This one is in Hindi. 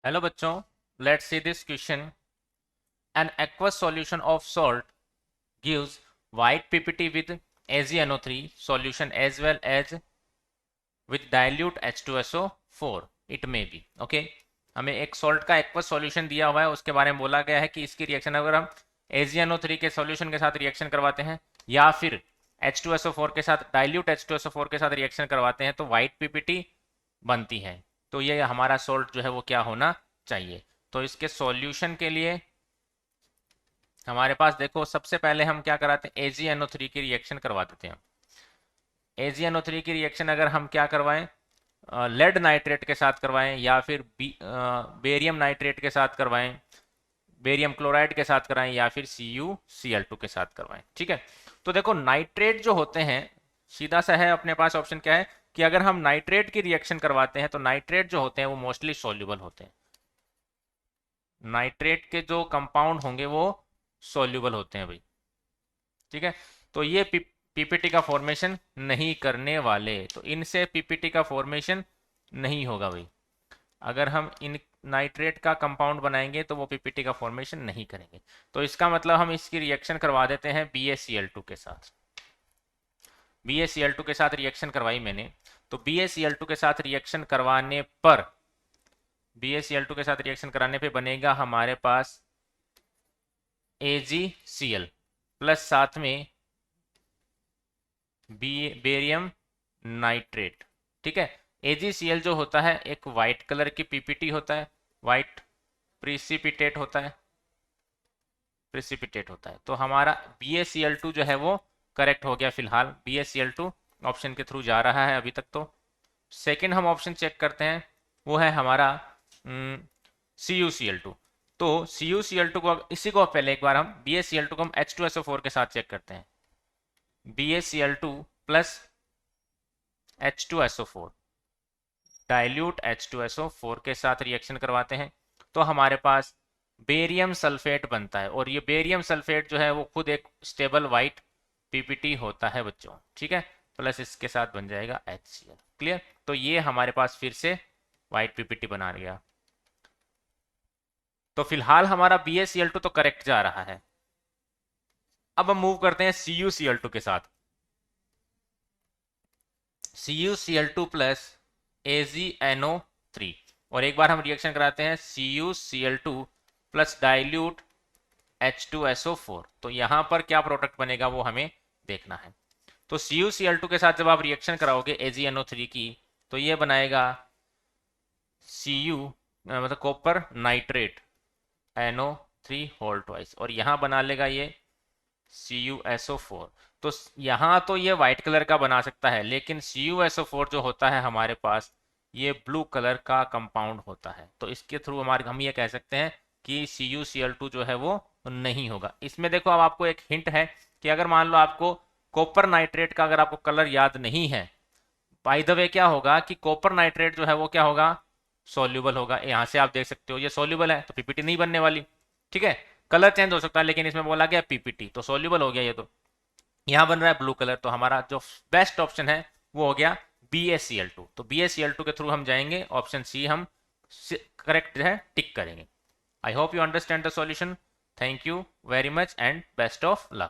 हेलो बच्चों, let's see this question. An aqueous solution of salt gives white ppt with AgNO3 solution as well as with dilute H2SO4 it may be। Okay, हमें एक सॉल्ट का एक्वस सॉल्यूशन दिया हुआ है, उसके बारे में बोला गया है कि इसकी रिएक्शन अगर हम AgNO3 के सॉल्यूशन के साथ रिएक्शन करवाते हैं या फिर H2SO4 के साथ डाइल्यूट H2SO4 के साथ रिएक्शन करवाते हैं तो व्हाइट पीपीटी बनती है। तो ये हमारा सॉल्ट जो है वो क्या होना चाहिए। तो इसके सॉल्यूशन के लिए हमारे पास देखो, सबसे पहले हम क्या कराते हैं, AgNO3 की रिएक्शन करवा देते हैं। AgNO3 की रिएक्शन अगर हम क्या करवाएं, लेड नाइट्रेट के साथ करवाएं या फिर बेरियम नाइट्रेट के साथ करवाएं, बेरियम क्लोराइड के साथ कराएं या फिर CuCl2 के साथ करवाएं। ठीक है, तो देखो नाइट्रेट जो होते हैं, सीधा सा है अपने पास ऑप्शन क्या है कि अगर हम नाइट्रेट की रिएक्शन करवाते हैं तो नाइट्रेट जो होते हैं वो मोस्टली सॉल्युबल होते हैं। नाइट्रेट के जो कंपाउंड होंगे वो सॉल्युबल होते हैं भाई। ठीक है, तो ये पीपीटी का फॉर्मेशन नहीं करने वाले, तो इनसे पीपीटी का फॉर्मेशन नहीं होगा भाई। अगर हम इन नाइट्रेट का कंपाउंड बनाएंगे तो वो पीपीटी का फॉर्मेशन नहीं करेंगे। तो इसका मतलब हम इसकी रिएक्शन करवा देते हैं BaCl2 के साथ। BaCl2 के साथ रिएक्शन करवाई मैंने, तो BaCl2 के साथ रिएक्शन करवाने पर BaCl2 के साथ रिएक्शन कराने पे बनेगा हमारे पास AgCl प्लस साथ में बेरियम नाइट्रेट। ठीक है, AgCl जो होता है एक वाइट कलर की पीपीटी होता है, वाइट प्रिसिपिटेट होता है, तो हमारा BaCl2 जो है वो करेक्ट हो गया। फिलहाल BaCl2 ऑप्शन के थ्रू जा रहा है अभी तक। तो सेकंड हम ऑप्शन चेक करते हैं, वो है हमारा CuCl2। तो CuCl2 को, इसी को पहले एक बार हम BaCl2 को हम H2SO4 के साथ चेक करते हैं। BaCl2 plus H2SO4 dilute H2SO4 के साथ रिएक्शन करवाते हैं तो हमारे पास बेरियम सल्फेट बनता है, और ये बेरियम सल्फेट जो है वो खुद एक स्टेबल वाइट पीपीटी होता है बच्चों। ठीक है, प्लस इसके साथ बन जाएगा HCl। क्लियर, तो ये हमारे पास फिर से वाइट पीपीटी बना गया। तो फिलहाल हमारा BaCl2 तो करेक्ट जा रहा है। अब हम मूव करते हैं CuCl2 के साथ। CuCl2 प्लस AgNO3, और एक बार हम रिएक्शन कराते हैं CuCl2 प्लस डाइल्यूट H2SO4। तो यहां पर क्या प्रोडक्ट बनेगा वो हमें देखना है। तो CuCl2 के साथ जब आप रिएक्शन कराओगे AgNO3 की, तो ये बनाएगा Cu मतलब copper nitrate NO3 whole twice, और यहां बना लेगा ये CuSO4। तो यहां तो ये व्हाइट कलर का बना सकता है, लेकिन CuSO4 जो होता है हमारे पास ये ब्लू कलर का कंपाउंड होता है। तो इसके थ्रू हमारे हम ये कह सकते हैं कि CuCl2 जो है वो नहीं होगा। इसमें देखो, अब आपको एक हिंट है कि अगर मान लो आपको कॉपर नाइट्रेट का अगर आपको कलर याद नहीं है, बाय द वे क्या होगा कि कॉपर नाइट्रेट जो है वो क्या होगा, सॉल्युबल होगा। यहाँ से आप देख सकते हो ये सॉल्युबल है तो पीपीटी नहीं बनने वाली। ठीक है, कलर चेंज हो सकता है लेकिन इसमें बोला गया पीपीटी, तो सॉल्युबल हो गया ये। तो यहाँ बन रहा है ब्लू कलर, तो हमारा जो बेस्ट ऑप्शन है वो हो गया BaCl2। तो BaCl2 के थ्रू हम जाएंगे, ऑप्शन सी हम करेक्ट जो है टिक करेंगे। I hope you understand the solution. Thank you very much and best of luck.